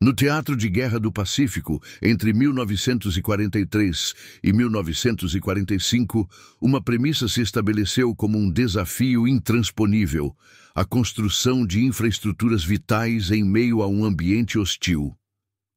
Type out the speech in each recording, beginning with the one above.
No Teatro de Guerra do Pacífico, entre 1943 e 1945, uma premissa se estabeleceu como um desafio intransponível: a construção de infraestruturas vitais em meio a um ambiente hostil.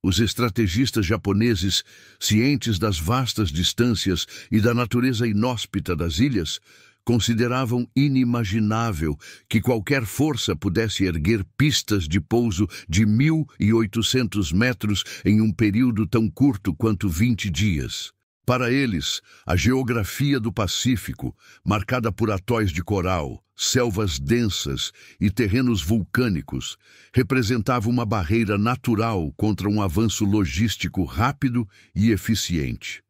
Os estrategistas japoneses, cientes das vastas distâncias e da natureza inóspita das ilhas, consideravam inimaginável que qualquer força pudesse erguer pistas de pouso de 1.800 metros em um período tão curto quanto 20 dias. Para eles, a geografia do Pacífico, marcada por atóis de coral, selvas densas e terrenos vulcânicos, representava uma barreira natural contra um avanço logístico rápido e eficiente.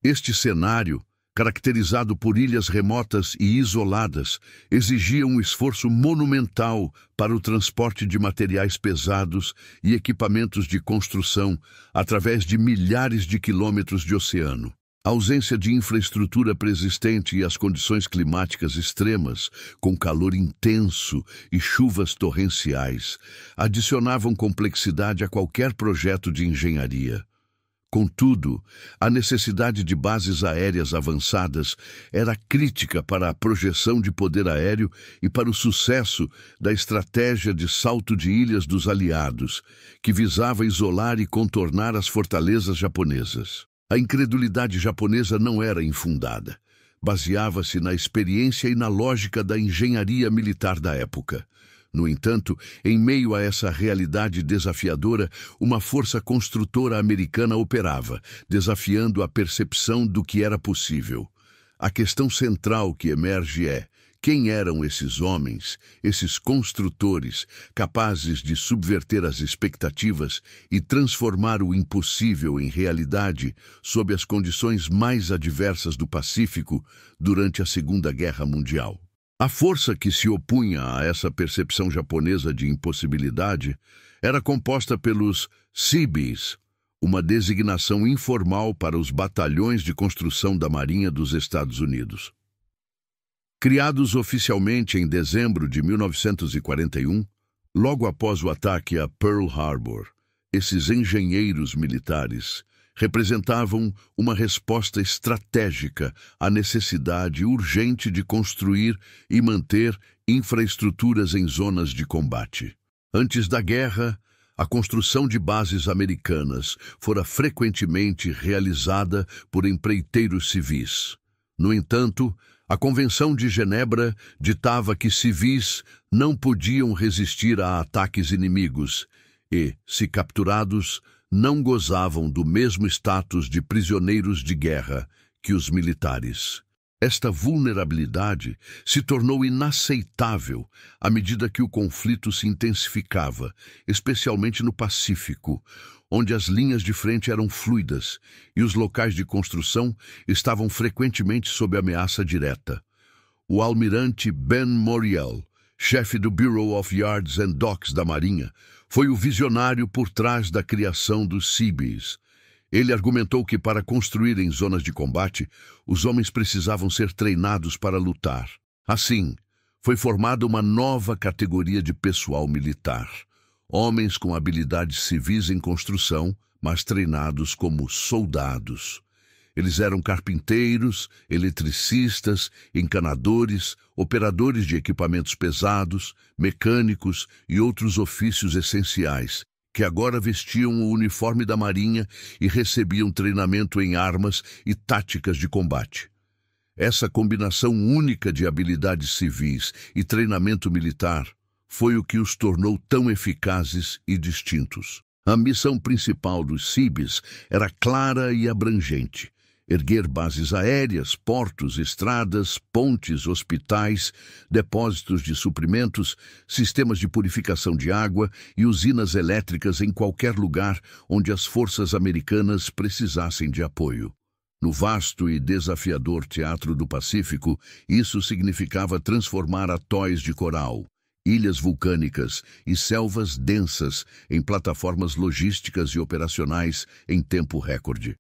Este cenário, caracterizado por ilhas remotas e isoladas, exigia um esforço monumental para o transporte de materiais pesados e equipamentos de construção através de milhares de quilômetros de oceano. A ausência de infraestrutura preexistente e as condições climáticas extremas, com calor intenso e chuvas torrenciais, adicionavam complexidade a qualquer projeto de engenharia. Contudo, a necessidade de bases aéreas avançadas era crítica para a projeção de poder aéreo e para o sucesso da estratégia de salto de ilhas dos aliados, que visava isolar e contornar as fortalezas japonesas. A incredulidade japonesa não era infundada. Baseava-se na experiência e na lógica da engenharia militar da época. No entanto, em meio a essa realidade desafiadora, uma força construtora americana operava, desafiando a percepção do que era possível. A questão central que emerge é: quem eram esses homens, esses construtores, capazes de subverter as expectativas e transformar o impossível em realidade sob as condições mais adversas do Pacífico durante a Segunda Guerra Mundial? A força que se opunha a essa percepção japonesa de impossibilidade era composta pelos Seabees, uma designação informal para os batalhões de construção da Marinha dos Estados Unidos. Criados oficialmente em dezembro de 1941, logo após o ataque a Pearl Harbor, esses engenheiros militares representavam uma resposta estratégica à necessidade urgente de construir e manter infraestruturas em zonas de combate. Antes da guerra, a construção de bases americanas fora frequentemente realizada por empreiteiros civis. No entanto, a Convenção de Genebra ditava que civis não podiam resistir a ataques inimigos e, se capturados, não gozavam do mesmo status de prisioneiros de guerra que os militares. Esta vulnerabilidade se tornou inaceitável à medida que o conflito se intensificava, especialmente no Pacífico, onde as linhas de frente eram fluidas e os locais de construção estavam frequentemente sob ameaça direta. O almirante Ben Moriel, chefe do Bureau of Yards and Docks da Marinha, foi o visionário por trás da criação dos Seabees. Ele argumentou que, para construir em zonas de combate, os homens precisavam ser treinados para lutar. Assim, foi formada uma nova categoria de pessoal militar: homens com habilidades civis em construção, mas treinados como soldados. Eles eram carpinteiros, eletricistas, encanadores, operadores de equipamentos pesados, mecânicos e outros ofícios essenciais, que agora vestiam o uniforme da Marinha e recebiam treinamento em armas e táticas de combate. Essa combinação única de habilidades civis e treinamento militar foi o que os tornou tão eficazes e distintos. A missão principal dos Seabees era clara e abrangente: erguer bases aéreas, portos, estradas, pontes, hospitais, depósitos de suprimentos, sistemas de purificação de água e usinas elétricas em qualquer lugar onde as forças americanas precisassem de apoio. No vasto e desafiador Teatro do Pacífico, isso significava transformar atóis de coral, ilhas vulcânicas e selvas densas em plataformas logísticas e operacionais em tempo recorde.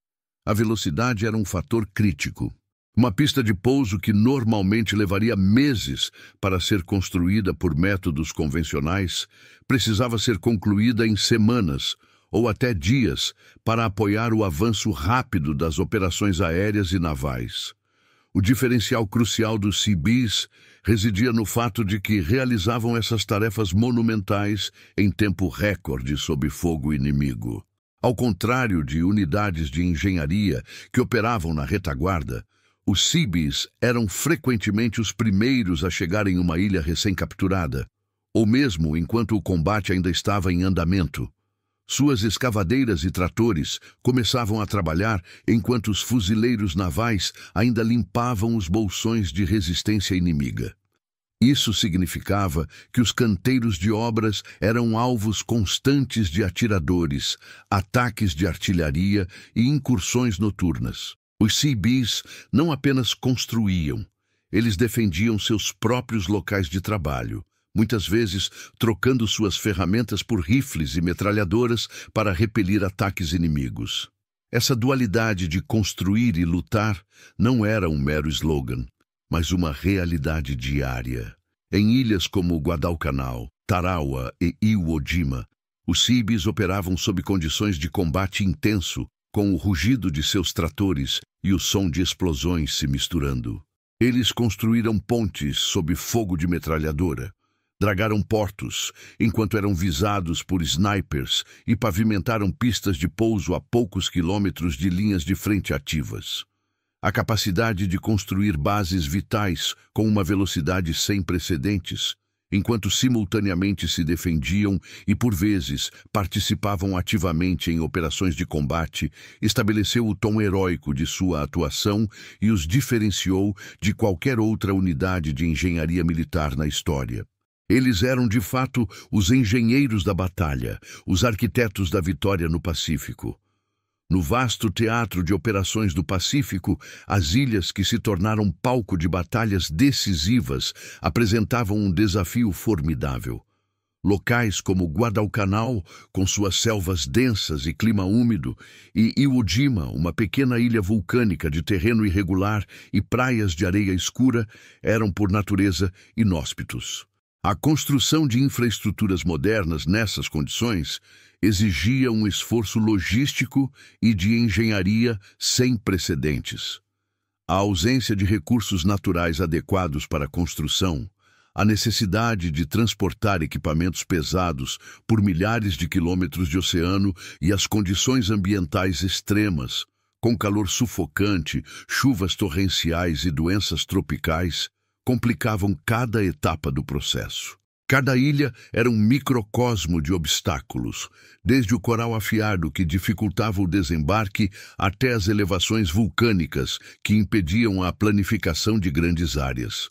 A velocidade era um fator crítico. Uma pista de pouso que normalmente levaria meses para ser construída por métodos convencionais precisava ser concluída em semanas, ou até dias para apoiar o avanço rápido das operações aéreas e navais. O diferencial crucial dos Seabees residia no fato de que realizavam essas tarefas monumentais em tempo recorde sob fogo inimigo. Ao contrário de unidades de engenharia que operavam na retaguarda, os Seabees eram frequentemente os primeiros a chegar em uma ilha recém-capturada, ou mesmo enquanto o combate ainda estava em andamento. Suas escavadeiras e tratores começavam a trabalhar enquanto os fuzileiros navais ainda limpavam os bolsões de resistência inimiga. Isso significava que os canteiros de obras eram alvos constantes de atiradores, ataques de artilharia e incursões noturnas. Os Seabees não apenas construíam, eles defendiam seus próprios locais de trabalho, muitas vezes trocando suas ferramentas por rifles e metralhadoras para repelir ataques inimigos. Essa dualidade de construir e lutar não era um mero slogan, mas uma realidade diária. Em ilhas como Guadalcanal, Tarawa e Iwo Jima, os Seabees operavam sob condições de combate intenso, com o rugido de seus tratores e o som de explosões se misturando. Eles construíram pontes sob fogo de metralhadora, dragaram portos enquanto eram visados por snipers e pavimentaram pistas de pouso a poucos quilômetros de linhas de frente ativas. A capacidade de construir bases vitais com uma velocidade sem precedentes, enquanto simultaneamente se defendiam e, por vezes, participavam ativamente em operações de combate, estabeleceu o tom heróico de sua atuação e os diferenciou de qualquer outra unidade de engenharia militar na história. Eles eram, de fato, os engenheiros da batalha, os arquitetos da vitória no Pacífico. No vasto teatro de operações do Pacífico, as ilhas que se tornaram palco de batalhas decisivas apresentavam um desafio formidável. Locais como Guadalcanal, com suas selvas densas e clima úmido, e Iwo Jima, uma pequena ilha vulcânica de terreno irregular e praias de areia escura, eram por natureza inóspitos. A construção de infraestruturas modernas nessas condições exigia um esforço logístico e de engenharia sem precedentes. A ausência de recursos naturais adequados para a construção, a necessidade de transportar equipamentos pesados por milhares de quilômetros de oceano e as condições ambientais extremas, com calor sufocante, chuvas torrenciais e doenças tropicais, complicavam cada etapa do processo. Cada ilha era um microcosmo de obstáculos, desde o coral afiado que dificultava o desembarque até as elevações vulcânicas que impediam a planificação de grandes áreas.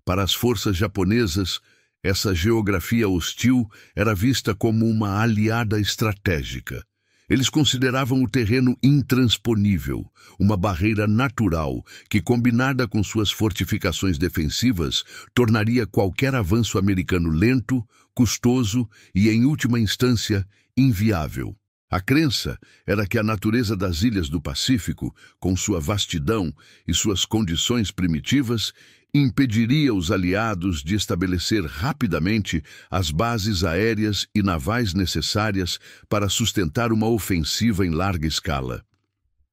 Para as forças japonesas, essa geografia hostil era vista como uma aliada estratégica. Eles consideravam o terreno intransponível, uma barreira natural que, combinada com suas fortificações defensivas, tornaria qualquer avanço americano lento, custoso e, em última instância, inviável. A crença era que a natureza das ilhas do Pacífico, com sua vastidão e suas condições primitivas, impediria os aliados de estabelecer rapidamente as bases aéreas e navais necessárias para sustentar uma ofensiva em larga escala.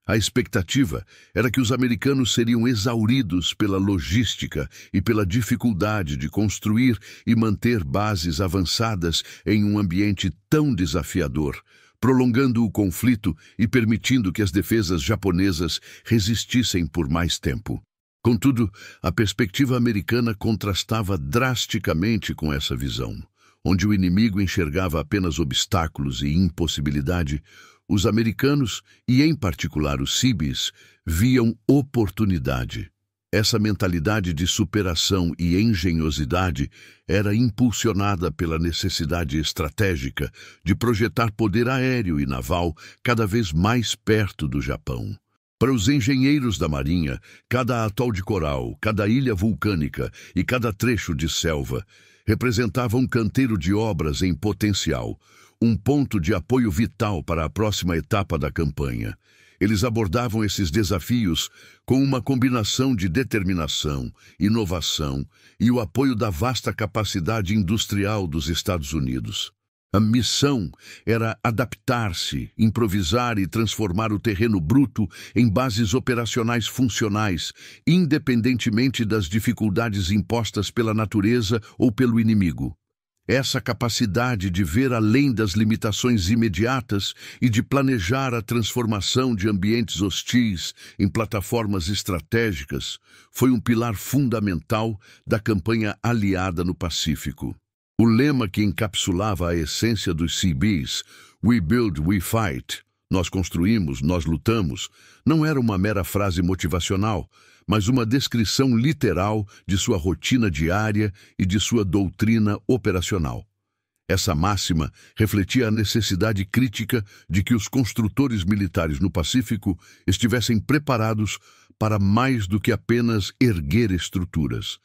A expectativa era que os americanos seriam exauridos pela logística e pela dificuldade de construir e manter bases avançadas em um ambiente tão desafiador, prolongando o conflito e permitindo que as defesas japonesas resistissem por mais tempo. Contudo, a perspectiva americana contrastava drasticamente com essa visão. Onde o inimigo enxergava apenas obstáculos e impossibilidade, os americanos, e em particular os Seabees, viam oportunidade. Essa mentalidade de superação e engenhosidade era impulsionada pela necessidade estratégica de projetar poder aéreo e naval cada vez mais perto do Japão. Para os engenheiros da Marinha, cada atol de coral, cada ilha vulcânica e cada trecho de selva representava um canteiro de obras em potencial, um ponto de apoio vital para a próxima etapa da campanha. Eles abordavam esses desafios com uma combinação de determinação, inovação e o apoio da vasta capacidade industrial dos Estados Unidos. A missão era adaptar-se, improvisar e transformar o terreno bruto em bases operacionais funcionais, independentemente das dificuldades impostas pela natureza ou pelo inimigo. Essa capacidade de ver além das limitações imediatas e de planejar a transformação de ambientes hostis em plataformas estratégicas foi um pilar fundamental da campanha aliada no Pacífico. O lema que encapsulava a essência dos Seabees, "We build, we fight", nós construímos, nós lutamos, não era uma mera frase motivacional, mas uma descrição literal de sua rotina diária e de sua doutrina operacional. Essa máxima refletia a necessidade crítica de que os construtores militares no Pacífico estivessem preparados para mais do que apenas erguer estruturas.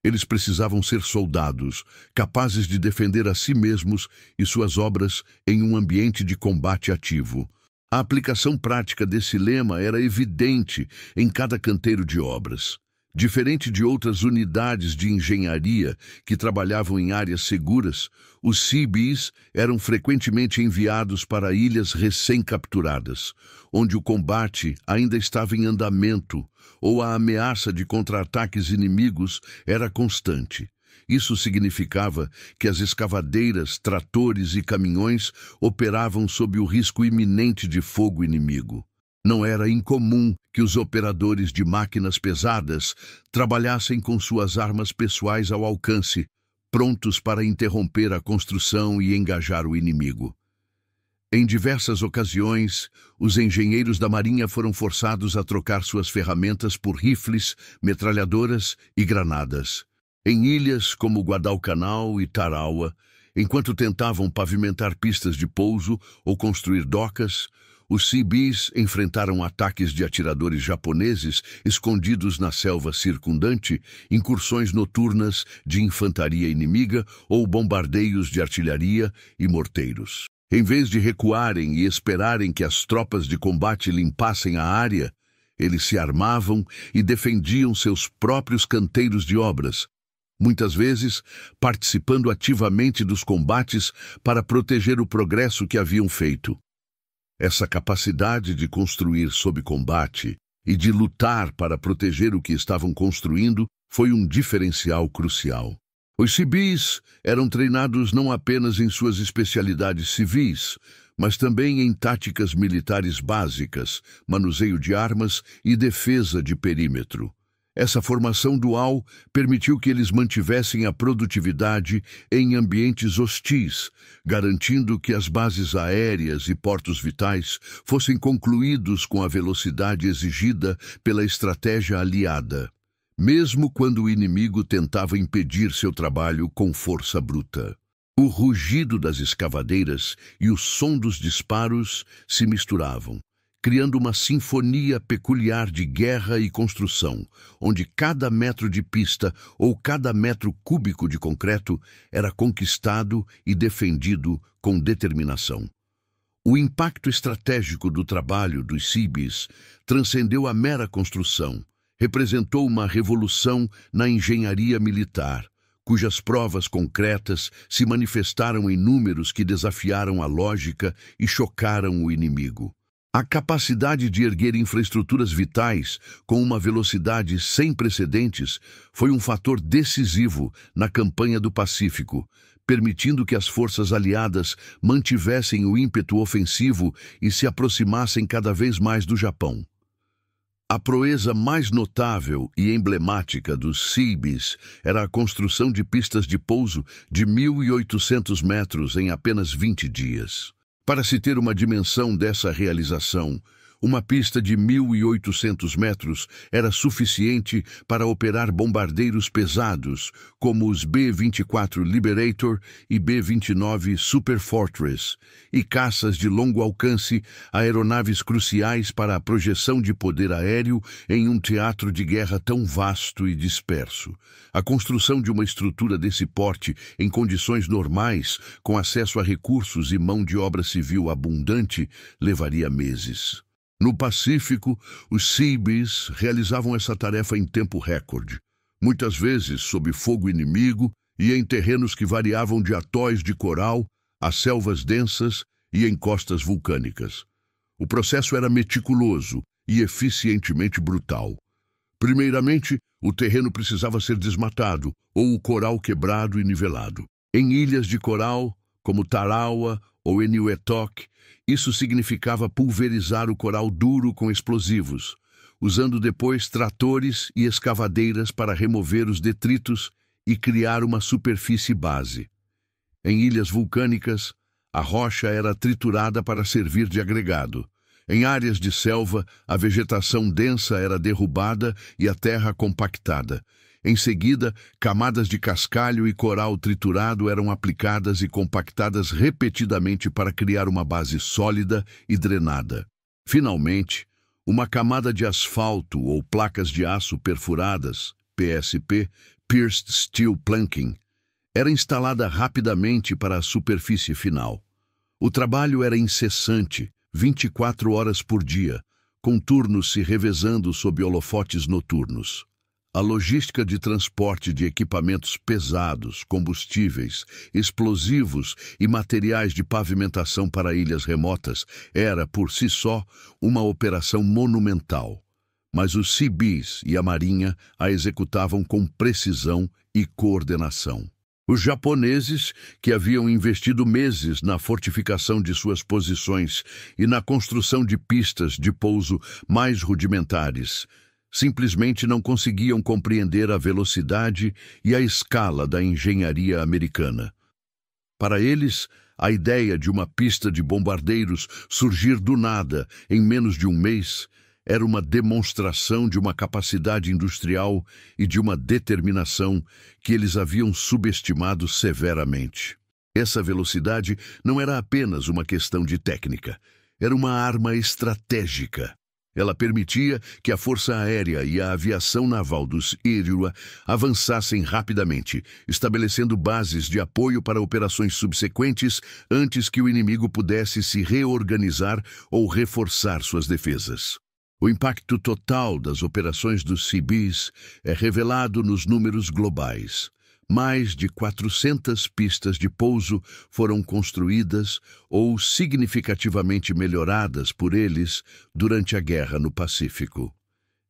Eles precisavam ser soldados, capazes de defender a si mesmos e suas obras em um ambiente de combate ativo. A aplicação prática desse lema era evidente em cada canteiro de obras. Diferente de outras unidades de engenharia que trabalhavam em áreas seguras, os Seabees eram frequentemente enviados para ilhas recém-capturadas, onde o combate ainda estava em andamento ou a ameaça de contra-ataques inimigos era constante. Isso significava que as escavadeiras, tratores e caminhões operavam sob o risco iminente de fogo inimigo. Não era incomum que os operadores de máquinas pesadas trabalhassem com suas armas pessoais ao alcance, prontos para interromper a construção e engajar o inimigo. Em diversas ocasiões, os engenheiros da Marinha foram forçados a trocar suas ferramentas por rifles, metralhadoras e granadas. Em ilhas como Guadalcanal e Tarawa, enquanto tentavam pavimentar pistas de pouso ou construir docas, os Seabees enfrentaram ataques de atiradores japoneses escondidos na selva circundante, incursões noturnas de infantaria inimiga ou bombardeios de artilharia e morteiros. Em vez de recuarem e esperarem que as tropas de combate limpassem a área, eles se armavam e defendiam seus próprios canteiros de obras, muitas vezes participando ativamente dos combates para proteger o progresso que haviam feito. Essa capacidade de construir sob combate e de lutar para proteger o que estavam construindo foi um diferencial crucial. Os Seabees eram treinados não apenas em suas especialidades civis, mas também em táticas militares básicas, manuseio de armas e defesa de perímetro. Essa formação dual permitiu que eles mantivessem a produtividade em ambientes hostis, garantindo que as bases aéreas e portos vitais fossem concluídos com a velocidade exigida pela estratégia aliada, mesmo quando o inimigo tentava impedir seu trabalho com força bruta. O rugido das escavadeiras e o som dos disparos se misturavam, criando uma sinfonia peculiar de guerra e construção, onde cada metro de pista ou cada metro cúbico de concreto era conquistado e defendido com determinação. O impacto estratégico do trabalho dos Seabees transcendeu a mera construção, representou uma revolução na engenharia militar, cujas provas concretas se manifestaram em números que desafiaram a lógica e chocaram o inimigo. A capacidade de erguer infraestruturas vitais com uma velocidade sem precedentes foi um fator decisivo na campanha do Pacífico, permitindo que as forças aliadas mantivessem o ímpeto ofensivo e se aproximassem cada vez mais do Japão. A proeza mais notável e emblemática dos Seabees era a construção de pistas de pouso de 1.800 metros em apenas 20 dias. Para se ter uma dimensão dessa realização, uma pista de 1.800 metros era suficiente para operar bombardeiros pesados, como os B-24 Liberator e B-29 Super Fortress, e caças de longo alcance, aeronaves cruciais para a projeção de poder aéreo em um teatro de guerra tão vasto e disperso. A construção de uma estrutura desse porte em condições normais, com acesso a recursos e mão de obra civil abundante, levaria meses. No Pacífico, os Seabees realizavam essa tarefa em tempo recorde, muitas vezes sob fogo inimigo e em terrenos que variavam de atóis de coral as selvas densas e encostas vulcânicas. O processo era meticuloso e eficientemente brutal. Primeiramente, o terreno precisava ser desmatado ou o coral quebrado e nivelado. Em ilhas de coral, como Tarawa ou Eniwetok, isso significava pulverizar o coral duro com explosivos, usando depois tratores e escavadeiras para remover os detritos e criar uma superfície base. Em ilhas vulcânicas, a rocha era triturada para servir de agregado. Em áreas de selva, a vegetação densa era derrubada e a terra compactada. Em seguida, camadas de cascalho e coral triturado eram aplicadas e compactadas repetidamente para criar uma base sólida e drenada. Finalmente, uma camada de asfalto ou placas de aço perfuradas, PSP, Pierced Steel Planking, era instalada rapidamente para a superfície final. O trabalho era incessante, 24 horas por dia, com turnos se revezando sob holofotes noturnos. A logística de transporte de equipamentos pesados, combustíveis, explosivos e materiais de pavimentação para ilhas remotas era, por si só, uma operação monumental. Mas os Seabees e a Marinha a executavam com precisão e coordenação. Os japoneses, que haviam investido meses na fortificação de suas posições e na construção de pistas de pouso mais rudimentares, simplesmente não conseguiam compreender a velocidade e a escala da engenharia americana. Para eles, a ideia de uma pista de bombardeiros surgir do nada em menos de um mês era uma demonstração de uma capacidade industrial e de uma determinação que eles haviam subestimado severamente. Essa velocidade não era apenas uma questão de técnica, era uma arma estratégica. Ela permitia que a Força Aérea e a aviação naval dos Iriwa avançassem rapidamente, estabelecendo bases de apoio para operações subsequentes antes que o inimigo pudesse se reorganizar ou reforçar suas defesas. O impacto total das operações dos Seabees é revelado nos números globais. Mais de 400 pistas de pouso foram construídas ou significativamente melhoradas por eles durante a guerra no Pacífico.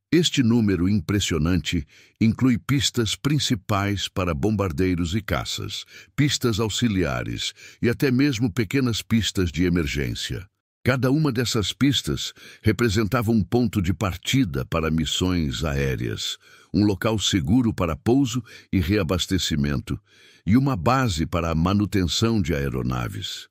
Este número impressionante inclui pistas principais para bombardeiros e caças, pistas auxiliares e até mesmo pequenas pistas de emergência. Cada uma dessas pistas representava um ponto de partida para missões aéreas, um local seguro para pouso e reabastecimento, e uma base para a manutenção de aeronaves.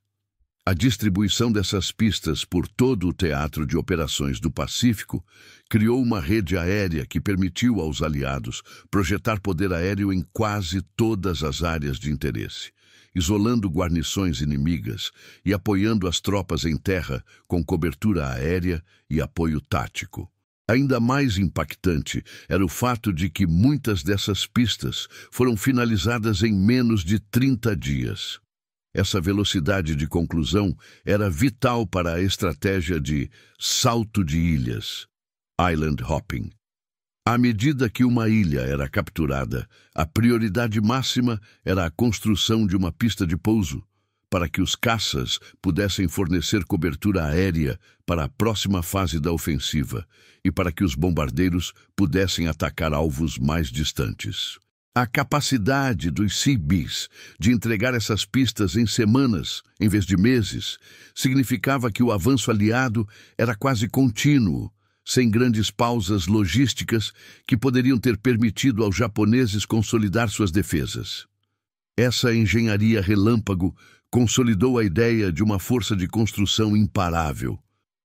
A distribuição dessas pistas por todo o teatro de operações do Pacífico criou uma rede aérea que permitiu aos aliados projetar poder aéreo em quase todas as áreas de interesse, isolando guarnições inimigas e apoiando as tropas em terra com cobertura aérea e apoio tático. Ainda mais impactante era o fato de que muitas dessas pistas foram finalizadas em menos de 30 dias. Essa velocidade de conclusão era vital para a estratégia de salto de ilhas, island hopping. À medida que uma ilha era capturada, a prioridade máxima era a construção de uma pista de pouso, para que os caças pudessem fornecer cobertura aérea para a próxima fase da ofensiva e para que os bombardeiros pudessem atacar alvos mais distantes. A capacidade dos Seabees de entregar essas pistas em semanas, em vez de meses, significava que o avanço aliado era quase contínuo, sem grandes pausas logísticas que poderiam ter permitido aos japoneses consolidar suas defesas. Essa engenharia relâmpago consolidou a ideia de uma força de construção imparável.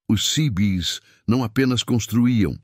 Os Seabees não apenas construíam,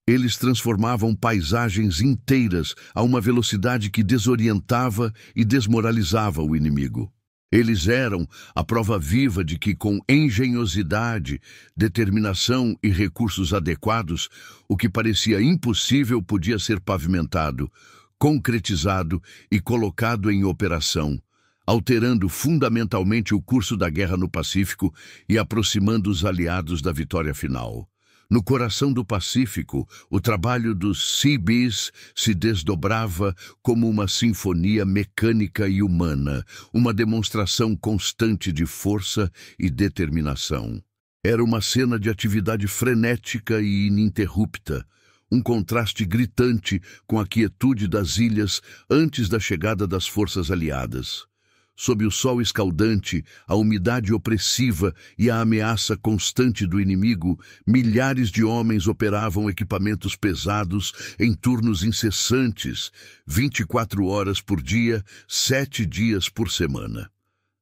eles transformavam paisagens inteiras a uma velocidade que desorientava e desmoralizava o inimigo. Eles eram a prova viva de que, com engenhosidade, determinação e recursos adequados, o que parecia impossível podia ser pavimentado, concretizado e colocado em operação, alterando fundamentalmente o curso da guerra no Pacífico e aproximando os aliados da vitória final. No coração do Pacífico, o trabalho dos Seabees se desdobrava como uma sinfonia mecânica e humana, uma demonstração constante de força e determinação. Era uma cena de atividade frenética e ininterrupta, um contraste gritante com a quietude das ilhas antes da chegada das forças aliadas. Sob o sol escaldante, a umidade opressiva e a ameaça constante do inimigo, milhares de homens operavam equipamentos pesados em turnos incessantes, 24 horas por dia, 7 dias por semana.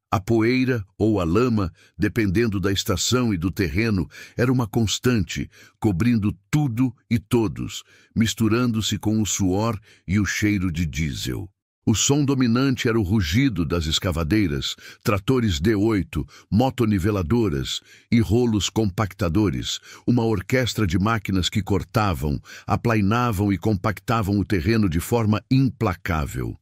A poeira ou a lama, dependendo da estação e do terreno, era uma constante, cobrindo tudo e todos, misturando-se com o suor e o cheiro de diesel. O som dominante era o rugido das escavadeiras, tratores D8, motoniveladoras e rolos compactadores, uma orquestra de máquinas que cortavam, aplainavam e compactavam o terreno de forma implacável.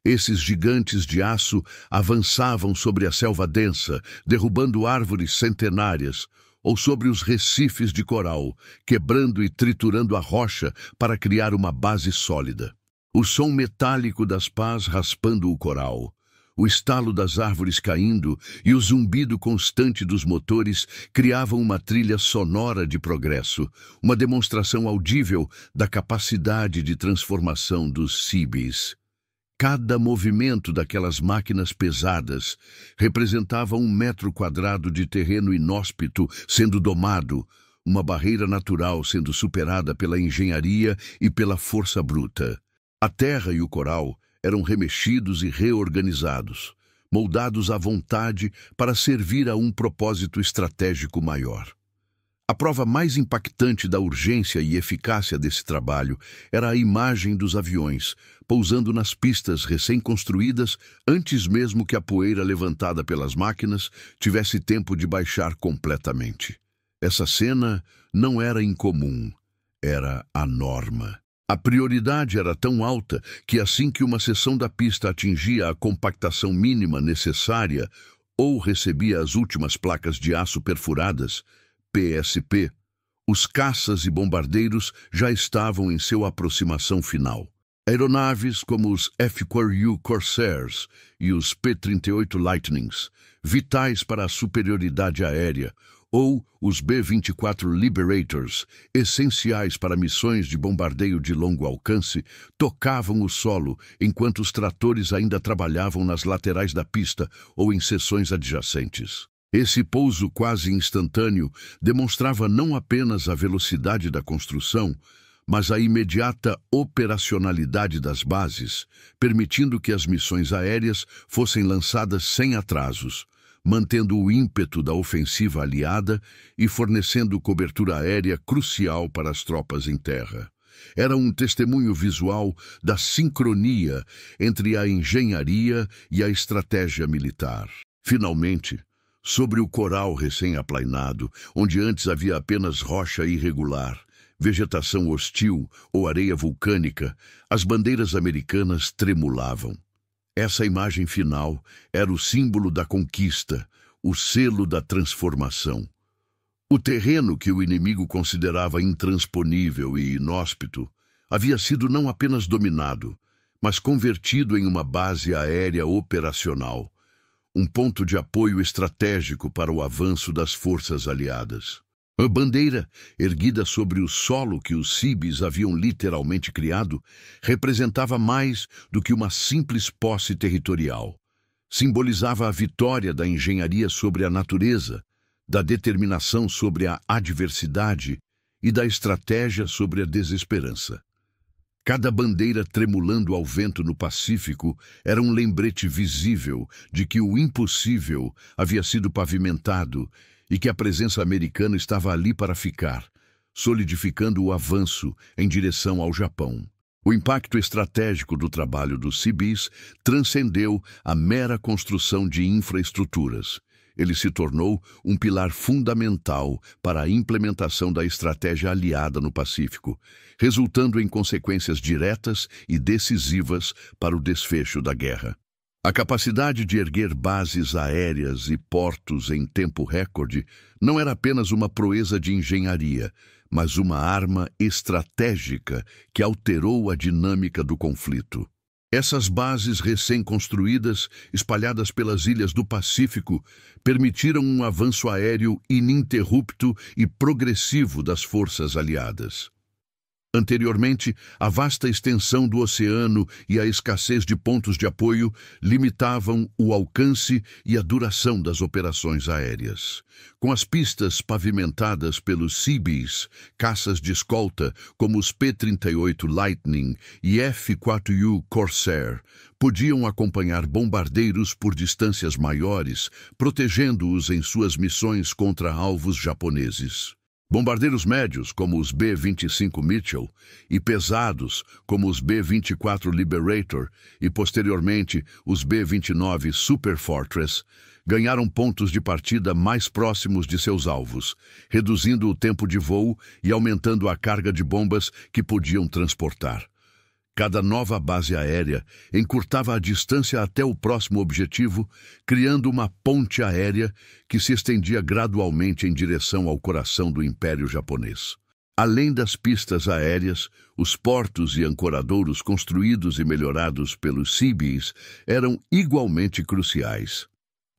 Esses gigantes de aço avançavam sobre a selva densa, derrubando árvores centenárias, ou sobre os recifes de coral, quebrando e triturando a rocha para criar uma base sólida. O som metálico das pás raspando o coral, o estalo das árvores caindo e o zumbido constante dos motores criavam uma trilha sonora de progresso, uma demonstração audível da capacidade de transformação dos Seabees. Cada movimento daquelas máquinas pesadas representava 1 metro quadrado de terreno inóspito sendo domado, uma barreira natural sendo superada pela engenharia e pela força bruta. A terra e o coral eram remexidos e reorganizados, moldados à vontade para servir a um propósito estratégico maior. A prova mais impactante da urgência e eficácia desse trabalho era a imagem dos aviões, pousando nas pistas recém-construídas antes mesmo que a poeira levantada pelas máquinas tivesse tempo de baixar completamente. Essa cena não era incomum, era a norma. A prioridade era tão alta que assim que uma seção da pista atingia a compactação mínima necessária ou recebia as últimas placas de aço perfuradas, PSP, os caças e bombardeiros já estavam em sua aproximação final. Aeronaves como os F-4U Corsairs e os P-38 Lightnings, vitais para a superioridade aérea, ou os B-24 Liberators, essenciais para missões de bombardeio de longo alcance, tocavam o solo enquanto os tratores ainda trabalhavam nas laterais da pista ou em seções adjacentes. Esse pouso quase instantâneo demonstrava não apenas a velocidade da construção, mas a imediata operacionalidade das bases, permitindo que as missões aéreas fossem lançadas sem atrasos, mantendo o ímpeto da ofensiva aliada e fornecendo cobertura aérea crucial para as tropas em terra. Era um testemunho visual da sincronia entre a engenharia e a estratégia militar. Finalmente, sobre o coral recém-aplainado, onde antes havia apenas rocha irregular, vegetação hostil ou areia vulcânica, as bandeiras americanas tremulavam. Essa imagem final era o símbolo da conquista, o selo da transformação. O terreno que o inimigo considerava intransponível e inóspito havia sido não apenas dominado, mas convertido em uma base aérea operacional, um ponto de apoio estratégico para o avanço das forças aliadas. A bandeira, erguida sobre o solo que os Seabees haviam literalmente criado, representava mais do que uma simples posse territorial. Simbolizava a vitória da engenharia sobre a natureza, da determinação sobre a adversidade e da estratégia sobre a desesperança. Cada bandeira tremulando ao vento no Pacífico era um lembrete visível de que o impossível havia sido pavimentado e que a presença americana estava ali para ficar, solidificando o avanço em direção ao Japão. O impacto estratégico do trabalho dos Seabees transcendeu a mera construção de infraestruturas. Ele se tornou um pilar fundamental para a implementação da estratégia aliada no Pacífico, resultando em consequências diretas e decisivas para o desfecho da guerra. A capacidade de erguer bases aéreas e portos em tempo recorde não era apenas uma proeza de engenharia, mas uma arma estratégica que alterou a dinâmica do conflito. Essas bases recém-construídas, espalhadas pelas ilhas do Pacífico, permitiram um avanço aéreo ininterrupto e progressivo das forças aliadas. Anteriormente, a vasta extensão do oceano e a escassez de pontos de apoio limitavam o alcance e a duração das operações aéreas. Com as pistas pavimentadas pelos Seabees, caças de escolta como os P-38 Lightning e F-4U Corsair podiam acompanhar bombardeiros por distâncias maiores, protegendo-os em suas missões contra alvos japoneses. Bombardeiros médios, como os B-25 Mitchell, e pesados, como os B-24 Liberator e, posteriormente, os B-29 Super Fortress, ganharam pontos de partida mais próximos de seus alvos, reduzindo o tempo de voo e aumentando a carga de bombas que podiam transportar. Cada nova base aérea encurtava a distância até o próximo objetivo, criando uma ponte aérea que se estendia gradualmente em direção ao coração do Império Japonês. Além das pistas aéreas, os portos e ancoradouros construídos e melhorados pelos Seabees eram igualmente cruciais.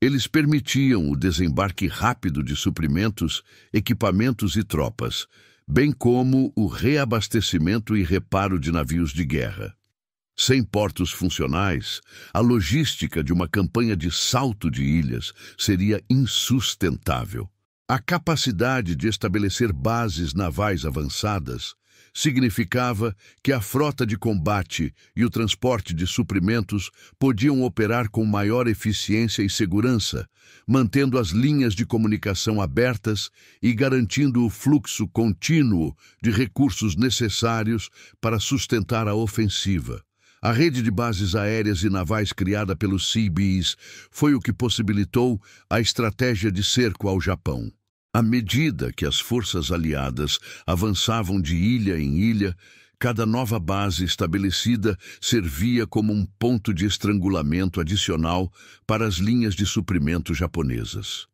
Eles permitiam o desembarque rápido de suprimentos, equipamentos e tropas, bem como o reabastecimento e reparo de navios de guerra. Sem portos funcionais, a logística de uma campanha de salto de ilhas seria insustentável. A capacidade de estabelecer bases navais avançadas significava que a frota de combate e o transporte de suprimentos podiam operar com maior eficiência e segurança, mantendo as linhas de comunicação abertas e garantindo o fluxo contínuo de recursos necessários para sustentar a ofensiva. A rede de bases aéreas e navais criada pelos Seabees foi o que possibilitou a estratégia de cerco ao Japão. À medida que as forças aliadas avançavam de ilha em ilha, cada nova base estabelecida servia como um ponto de estrangulamento adicional para as linhas de suprimento japonesas.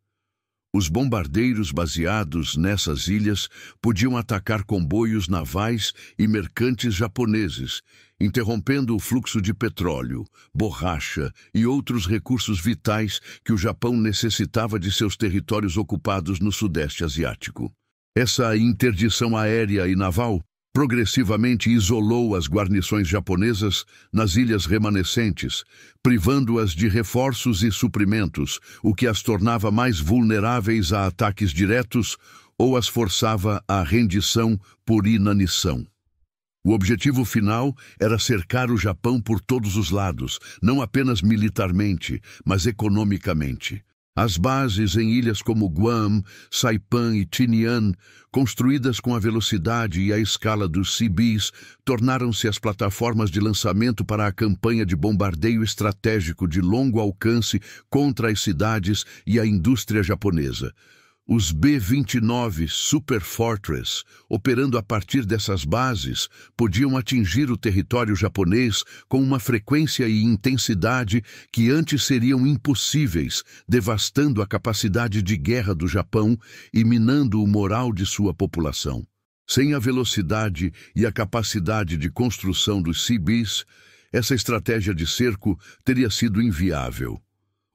Os bombardeiros baseados nessas ilhas podiam atacar comboios navais e mercantes japoneses, interrompendo o fluxo de petróleo, borracha e outros recursos vitais que o Japão necessitava de seus territórios ocupados no Sudeste Asiático. Essa interdição aérea e naval progressivamente isolou as guarnições japonesas nas ilhas remanescentes, privando-as de reforços e suprimentos, o que as tornava mais vulneráveis a ataques diretos ou as forçava à rendição por inanição. O objetivo final era cercar o Japão por todos os lados, não apenas militarmente, mas economicamente. As bases em ilhas como Guam, Saipan e Tinian, construídas com a velocidade e a escala dos Seabees, tornaram-se as plataformas de lançamento para a campanha de bombardeio estratégico de longo alcance contra as cidades e a indústria japonesa. Os B-29 Super Fortress, operando a partir dessas bases, podiam atingir o território japonês com uma frequência e intensidade que antes seriam impossíveis, devastando a capacidade de guerra do Japão e minando o moral de sua população. Sem a velocidade e a capacidade de construção dos Seabees, essa estratégia de cerco teria sido inviável.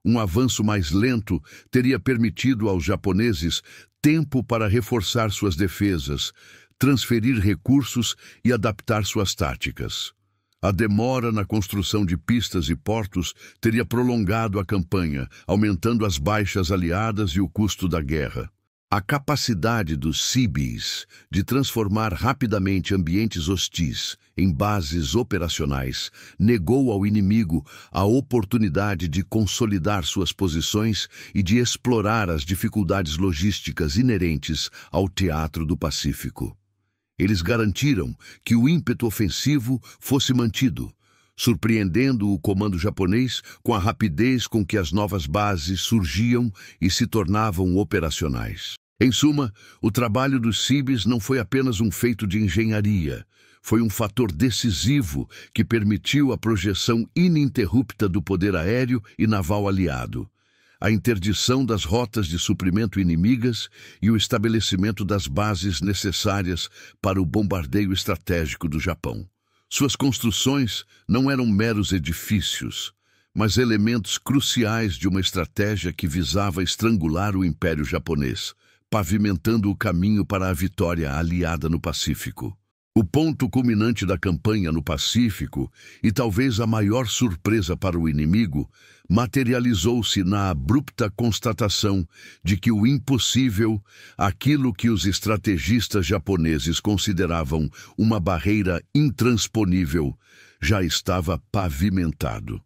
Um avanço mais lento teria permitido aos japoneses tempo para reforçar suas defesas, transferir recursos e adaptar suas táticas. A demora na construção de pistas e portos teria prolongado a campanha, aumentando as baixas aliadas e o custo da guerra. A capacidade dos Seabees de transformar rapidamente ambientes hostis em bases operacionais negou ao inimigo a oportunidade de consolidar suas posições e de explorar as dificuldades logísticas inerentes ao teatro do Pacífico. Eles garantiram que o ímpeto ofensivo fosse mantido, surpreendendo o comando japonês com a rapidez com que as novas bases surgiam e se tornavam operacionais. Em suma, o trabalho dos Seabees não foi apenas um feito de engenharia, foi um fator decisivo que permitiu a projeção ininterrupta do poder aéreo e naval aliado, a interdição das rotas de suprimento inimigas e o estabelecimento das bases necessárias para o bombardeio estratégico do Japão. Suas construções não eram meros edifícios, mas elementos cruciais de uma estratégia que visava estrangular o Império Japonês, pavimentando o caminho para a vitória aliada no Pacífico. O ponto culminante da campanha no Pacífico, e talvez a maior surpresa para o inimigo, materializou-se na abrupta constatação de que o impossível, aquilo que os estrategistas japoneses consideravam uma barreira intransponível, já estava pavimentado.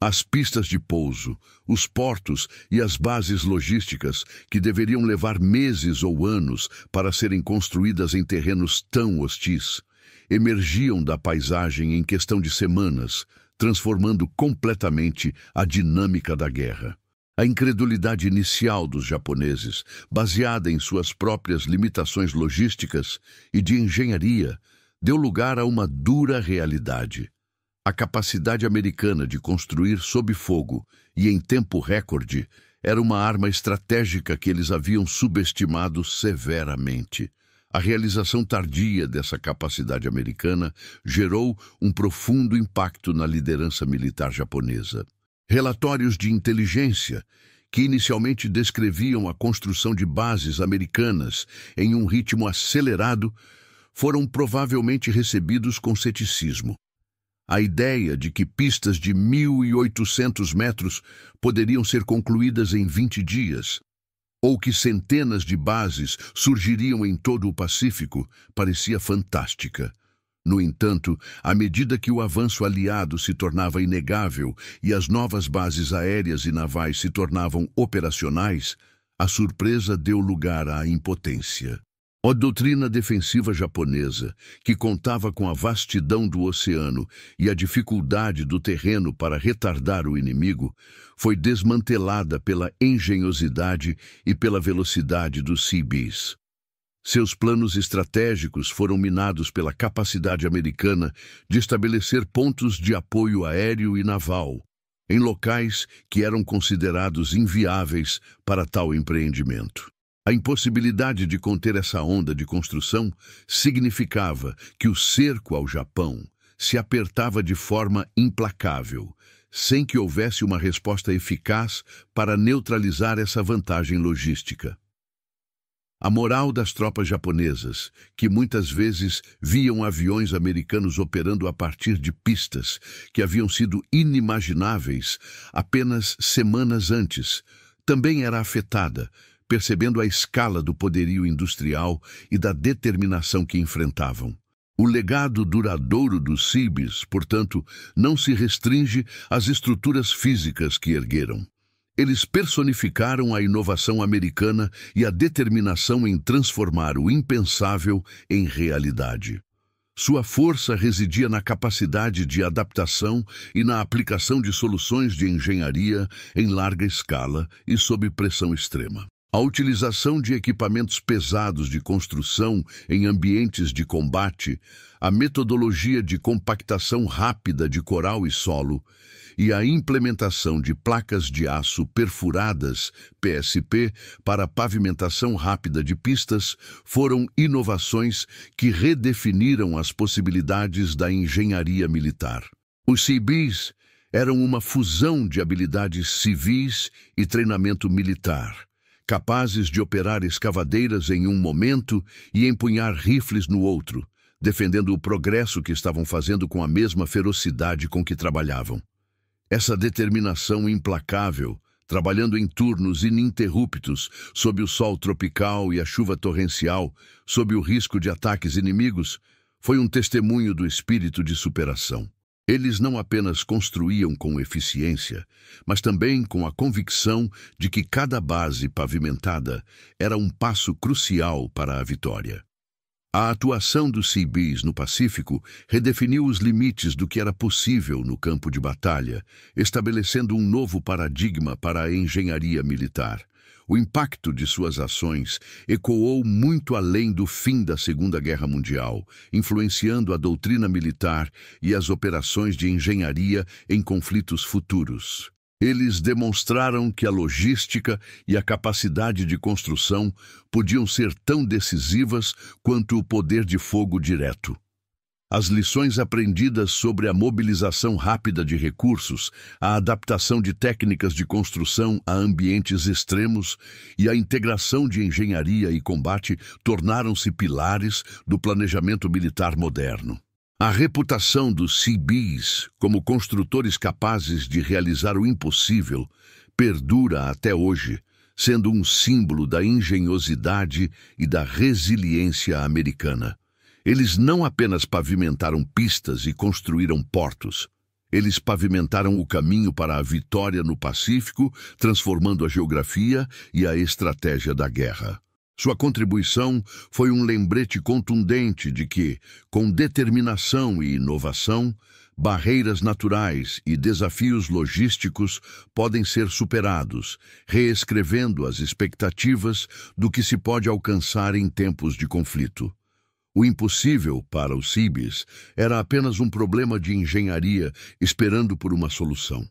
As pistas de pouso, os portos e as bases logísticas, que deveriam levar meses ou anos para serem construídas em terrenos tão hostis, emergiam da paisagem em questão de semanas, transformando completamente a dinâmica da guerra. A incredulidade inicial dos japoneses, baseada em suas próprias limitações logísticas e de engenharia, deu lugar a uma dura realidade. A capacidade americana de construir sob fogo e em tempo recorde era uma arma estratégica que eles haviam subestimado severamente. A realização tardia dessa capacidade americana gerou um profundo impacto na liderança militar japonesa. Relatórios de inteligência, que inicialmente descreviam a construção de bases americanas em um ritmo acelerado, foram provavelmente recebidos com ceticismo. A ideia de que pistas de 1.800 metros poderiam ser concluídas em 20 dias, ou que centenas de bases surgiriam em todo o Pacífico, parecia fantástica. No entanto, à medida que o avanço aliado se tornava inegável e as novas bases aéreas e navais se tornavam operacionais, a surpresa deu lugar à impotência. A doutrina defensiva japonesa, que contava com a vastidão do oceano e a dificuldade do terreno para retardar o inimigo, foi desmantelada pela engenhosidade e pela velocidade dos Seabees. Seus planos estratégicos foram minados pela capacidade americana de estabelecer pontos de apoio aéreo e naval, em locais que eram considerados inviáveis para tal empreendimento. A impossibilidade de conter essa onda de construção significava que o cerco ao Japão se apertava de forma implacável, sem que houvesse uma resposta eficaz para neutralizar essa vantagem logística. A moral das tropas japonesas, que muitas vezes viam aviões americanos operando a partir de pistas que haviam sido inimagináveis apenas semanas antes, também era afetada, percebendo a escala do poderio industrial e da determinação que enfrentavam. O legado duradouro dos Seabees, portanto, não se restringe às estruturas físicas que ergueram. Eles personificaram a inovação americana e a determinação em transformar o impensável em realidade. Sua força residia na capacidade de adaptação e na aplicação de soluções de engenharia em larga escala e sob pressão extrema. A utilização de equipamentos pesados de construção em ambientes de combate, a metodologia de compactação rápida de coral e solo e a implementação de placas de aço perfuradas, PSP, para pavimentação rápida de pistas foram inovações que redefiniram as possibilidades da engenharia militar. Os Seabees eram uma fusão de habilidades civis e treinamento militar, capazes de operar escavadeiras em um momento e empunhar rifles no outro, defendendo o progresso que estavam fazendo com a mesma ferocidade com que trabalhavam. Essa determinação implacável, trabalhando em turnos ininterruptos, sob o sol tropical e a chuva torrencial, sob o risco de ataques inimigos, foi um testemunho do espírito de superação. Eles não apenas construíam com eficiência, mas também com a convicção de que cada base pavimentada era um passo crucial para a vitória. A atuação dos Seabees no Pacífico redefiniu os limites do que era possível no campo de batalha, estabelecendo um novo paradigma para a engenharia militar. O impacto de suas ações ecoou muito além do fim da Segunda Guerra Mundial, influenciando a doutrina militar e as operações de engenharia em conflitos futuros. Eles demonstraram que a logística e a capacidade de construção podiam ser tão decisivas quanto o poder de fogo direto. As lições aprendidas sobre a mobilização rápida de recursos, a adaptação de técnicas de construção a ambientes extremos e a integração de engenharia e combate tornaram-se pilares do planejamento militar moderno. A reputação dos Seabees como construtores capazes de realizar o impossível perdura até hoje, sendo um símbolo da engenhosidade e da resiliência americana. Eles não apenas pavimentaram pistas e construíram portos. Eles pavimentaram o caminho para a vitória no Pacífico, transformando a geografia e a estratégia da guerra. Sua contribuição foi um lembrete contundente de que, com determinação e inovação, barreiras naturais e desafios logísticos podem ser superados, reescrevendo as expectativas do que se pode alcançar em tempos de conflito. O impossível, para os Seabees, era apenas um problema de engenharia esperando por uma solução.